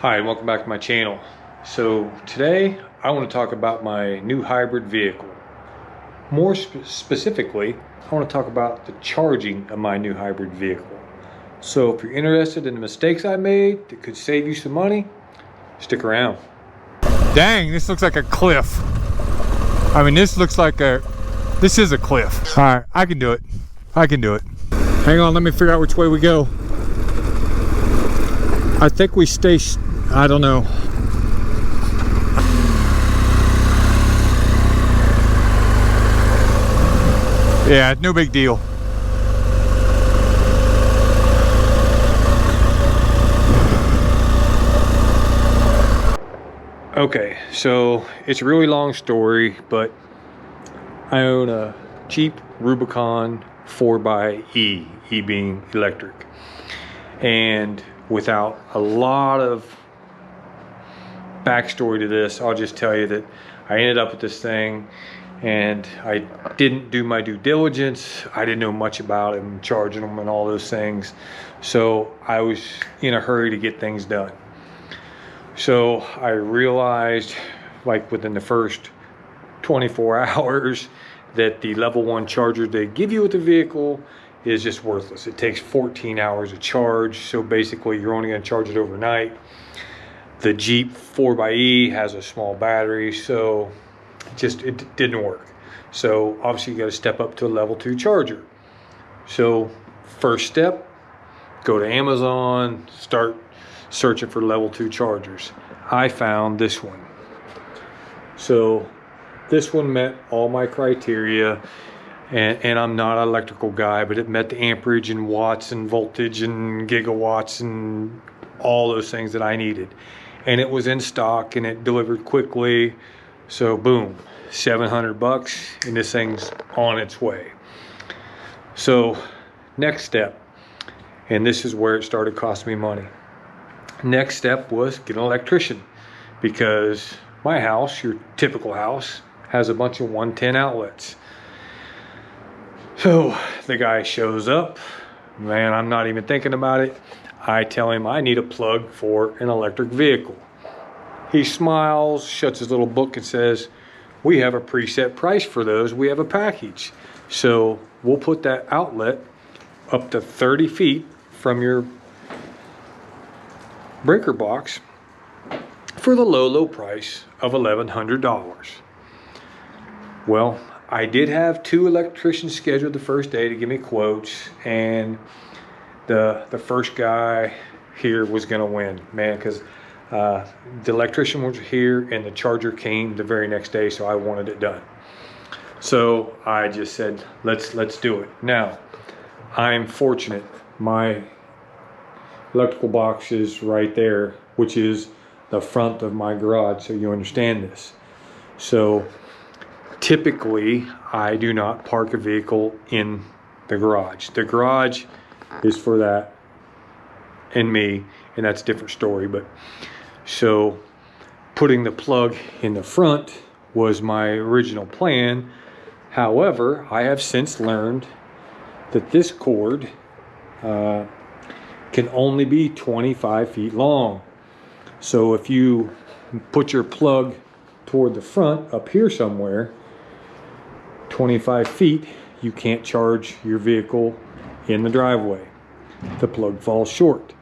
Hi, and welcome back to my channel. So today I want to talk about my new hybrid vehicle. More specifically, I want to talk about the charging of my new hybrid vehicle. So if you're interested in the mistakes I made that could save you some money, stick around. Dang, this looks like a cliff. I mean, this is a cliff. All right, I can do it. Hang on, let me figure out which way we go. I think we stay, I don't know. Yeah, no big deal. Okay, so it's a really long story, but I own a Jeep Rubicon 4xe, E being electric. And without a lot of backstory to this, I'll just tell you that I ended up with this thing and I didn't do my due diligence. I didn't know much about them, charging them and all those things. So I was in a hurry to get things done. So I realized, like within the first 24 hours, that the level 1 charger they give you with the vehicle is just worthless. It takes 14 hours to charge, so basically you're only going to charge it overnight. The Jeep 4xe has a small battery, so it didn't work. So obviously you got to step up to a level 2 charger. So first step, go to Amazon, start searching for level 2 chargers. I found this one. So this one met all my criteria, and I'm not an electrical guy, but it met the amperage and watts and voltage and gigawatts and all those things that I needed. And it was in stock and it delivered quickly. So boom, $700 and this thing's on its way. So next step, and this is where it started costing me money. Next step was get an electrician, because my house, your typical house, has a bunch of 110 outlets. So the guy shows up, man, I'm not even thinking about it. I tell him I need a plug for an electric vehicle. He smiles, shuts his little book and says, we have a preset price for those. We have a package. So we'll put that outlet up to 30 feet from your breaker box for the low price of $1,100. Well, I did have 2 electricians scheduled the first day to give me quotes, and the first guy here was going to win, man, because the electrician was here and the charger came the very next day, so I wanted it done. So I just said, let's do it. Now, I'm fortunate. My electrical box is right there, which is the front of my garage, so you understand this. So typically I do not park a vehicle in the garage. The garage is for that and me, and that's a different story. But so putting the plug in the front was my original plan. However, I have since learned that this cord can only be 25 feet long. So if you put your plug toward the front up here somewhere, 25 feet, you can't charge your vehicle in the driveway. The plug falls short.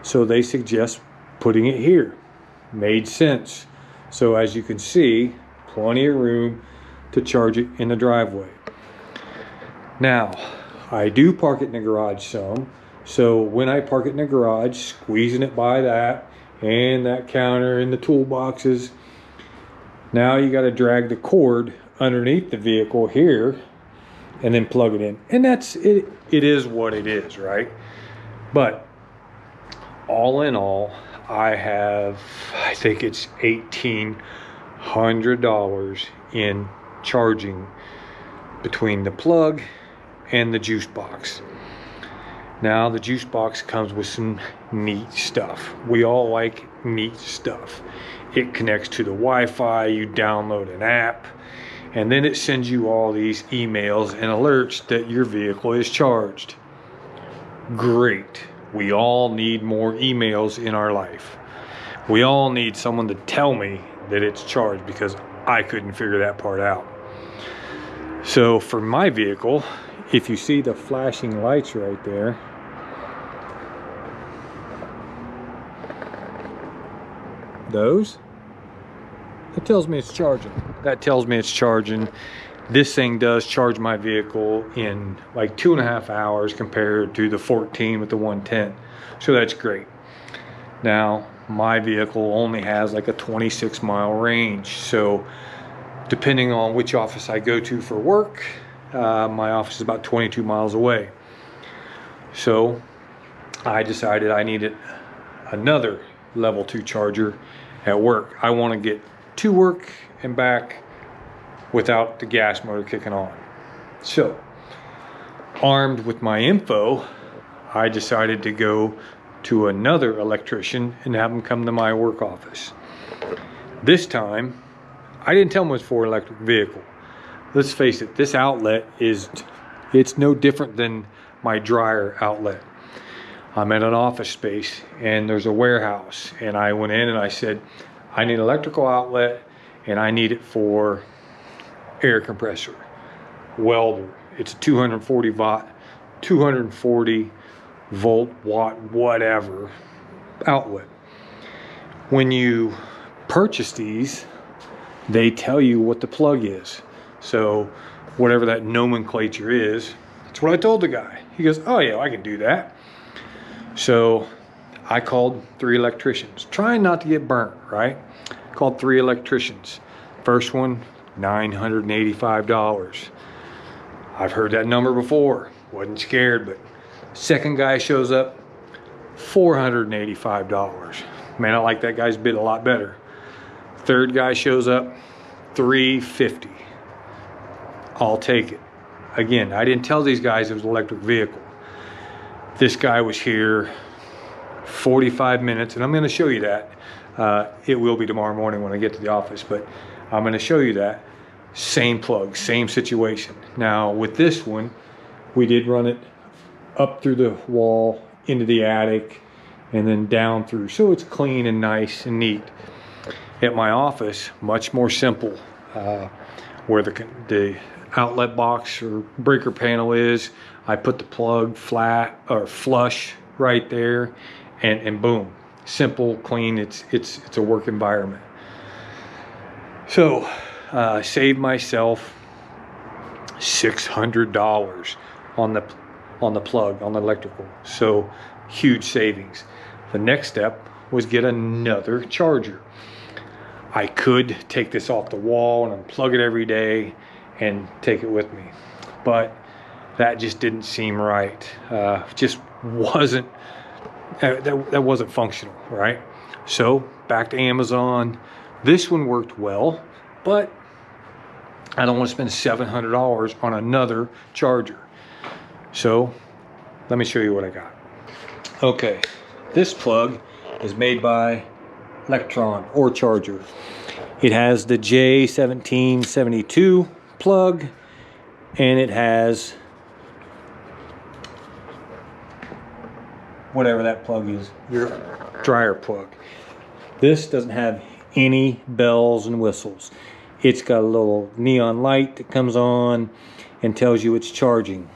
So they suggest putting it here. Made sense. So as you can see, plenty of room to charge it in the driveway. Now, I do park it in the garage some. So when I park it in the garage, squeezing it by that and that counter and the toolboxes, now you got to drag the cord underneath the vehicle here and then plug it in. And that's it. It is what it is, right? But all in all, I think it's $1,800 in charging between the plug and the juice box. Now the juice box comes with some neat stuff. We all like neat stuff. It connects to the Wi-Fi, you download an app, and then it sends you all these emails and alerts that your vehicle is charged. Great. We all need more emails in our life. We all need someone to tell me that it's charged, because I couldn't figure that part out. So for my vehicle, if you see the flashing lights right there, those, that tells me it's charging. That tells me it's charging. This thing does charge my vehicle in like 2.5 hours compared to the 14 with the 110. So that's great. Now, my vehicle only has like a 26-mile range. So depending on which office I go to for work, my office is about 22 miles away. So I decided I needed another level 2 charger at work. I want to get to work and back without the gas motor kicking on. So, armed with my info, I decided to go to another electrician and have him come to my work office. This time, I didn't tell him it was for an electric vehicle. Let's face it, this outlet it's no different than my dryer outlet. I'm at an office space and there's a warehouse, and I went in and I said, I need an electrical outlet and I need it for air compressor, welder. It's a 240 volt, watt, whatever outlet. When you purchase these, they tell you what the plug is. So whatever that nomenclature is, that's what I told the guy. He goes, oh yeah, I can do that. So I called 3 electricians, trying not to get burnt, right? Called 3 electricians. First one, $985. I've heard that number before, wasn't scared, but second guy shows up, $485. Man, I like that guy's bid a lot better. Third guy shows up, $350. I'll take it. Again, I didn't tell these guys it was an electric vehicle. This guy was here 45 minutes, and I'm going to show you that. It will be tomorrow morning when I get to the office, but I'm going to show you that. Same plug, same situation. Now with this one, we did run it up through the wall into the attic and then down through, so it's clean and nice and neat. At my office, much more simple. Where the outlet box or breaker panel is, I put the plug flat or flush right there, and boom, simple, clean. It's a work environment. So saved myself $600 on the plug, on the electrical. So huge savings. The next step was get another charger. I could take this off the wall and unplug it every day and take it with me, but that just didn't seem right. Just wasn't, that wasn't functional, right? So back to Amazon. This one worked well, but I don't want to spend $700 on another charger. So let me show you what I got. Okay, this plug is made by Electron or Charger. It has the J1772 plug, and it has whatever that plug is, your dryer plug. This doesn't have any bells and whistles. It's got a little neon light that comes on and tells you it's charging.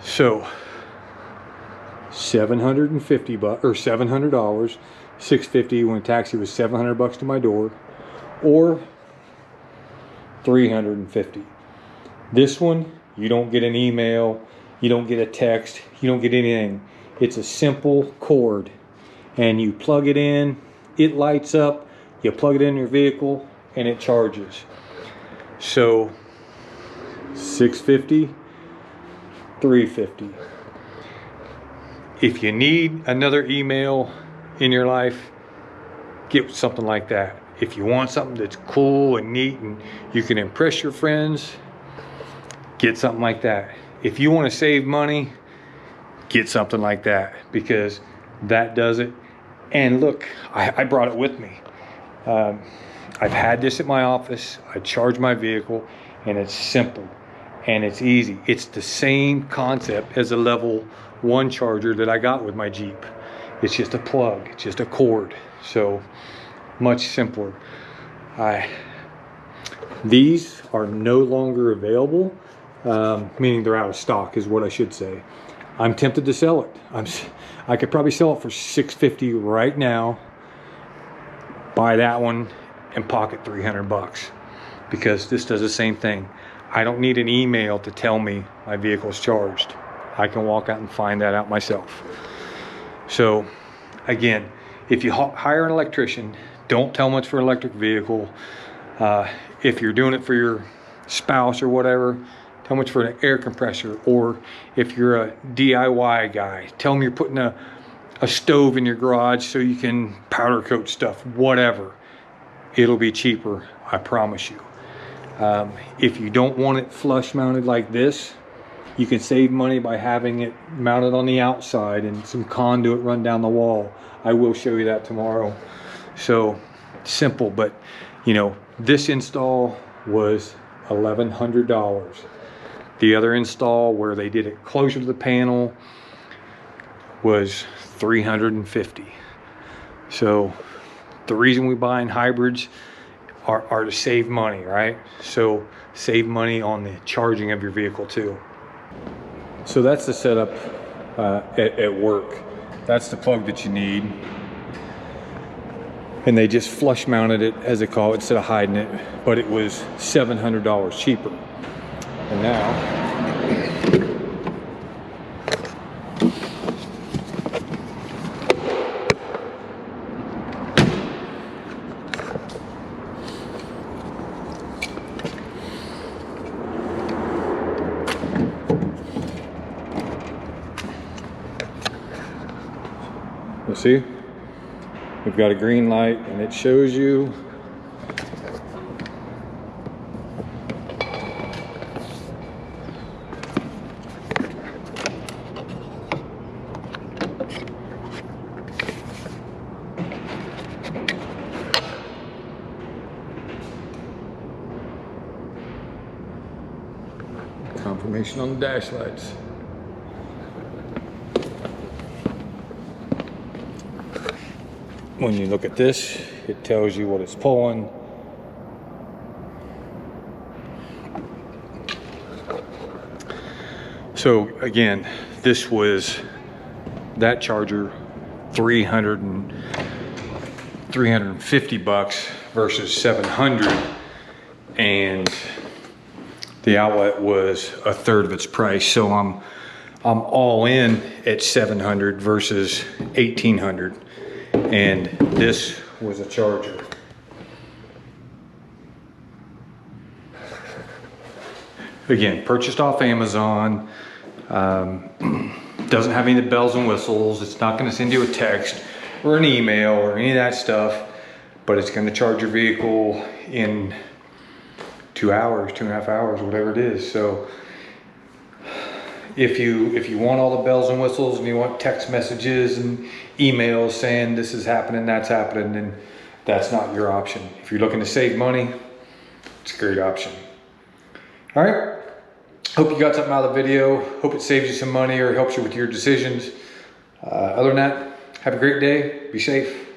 So $750 or $700, $650 when taxi was $700 to my door, or $350. This one, you don't get an email, you don't get a text, you don't get anything. It's a simple cord, and you plug it in, it lights up, you plug it in your vehicle, and it charges. So $650, $350. If you need another email in your life, get something like that. If you want something that's cool and neat and you can impress your friends, get something like that. If you want to save money, get something like that, because that does it. And look, I brought it with me. I've had this at my office. I charge my vehicle, and it's simple and it's easy. It's the same concept as a level 1 charger that I got with my Jeep. It's just a plug, it's just a cord. So much simpler. These are no longer available, meaning they're out of stock is what I should say. I'm tempted to sell it. I could probably sell it for $650 right now, buy that one and pocket 300 bucks, because this does the same thing. I don't need an email to tell me my vehicle's charged. I can walk out and find that out myself. So again, if you hire an electrician, don't tell them it's for an electric vehicle. If you're doing it for your spouse or whatever, tell them it's for an air compressor. Or if you're a DIY guy, tell them you're putting a stove in your garage so you can powder coat stuff, whatever. It'll be cheaper, I promise you. If you don't want it flush mounted like this, you can save money by having it mounted on the outside and some conduit run down the wall. I will show you that tomorrow. So simple, but you know, this install was $1,100. The other install where they did it closer to the panel was $350. So the reason we buy in hybrids are to save money, right? So save money on the charging of your vehicle too. So that's the setup at work. That's the plug that you need. And they just flush mounted it, as they call it, instead of hiding it. But it was $700 cheaper. And now, you'll see, we've got a green light and it shows you confirmation on the dash lights. When you look at this, it tells you what it's pulling. So again, this was that charger, 350 bucks versus 700, and the outlet was a third of its price. So I'm all in at 700 versus 1800. And this was a charger. Again, purchased off Amazon. Doesn't have any of the bells and whistles. It's not going to send you a text or an email or any of that stuff, but it's going to charge your vehicle in 2 hours, 2.5 hours, whatever it is. So if you want all the bells and whistles and you want text messages and emails saying this is happening, that's happening, then that's not your option. If you're looking to save money, it's a great option. All right, hope you got something out of the video. Hope it saves you some money or helps you with your decisions. Other than that, have a great day, be safe.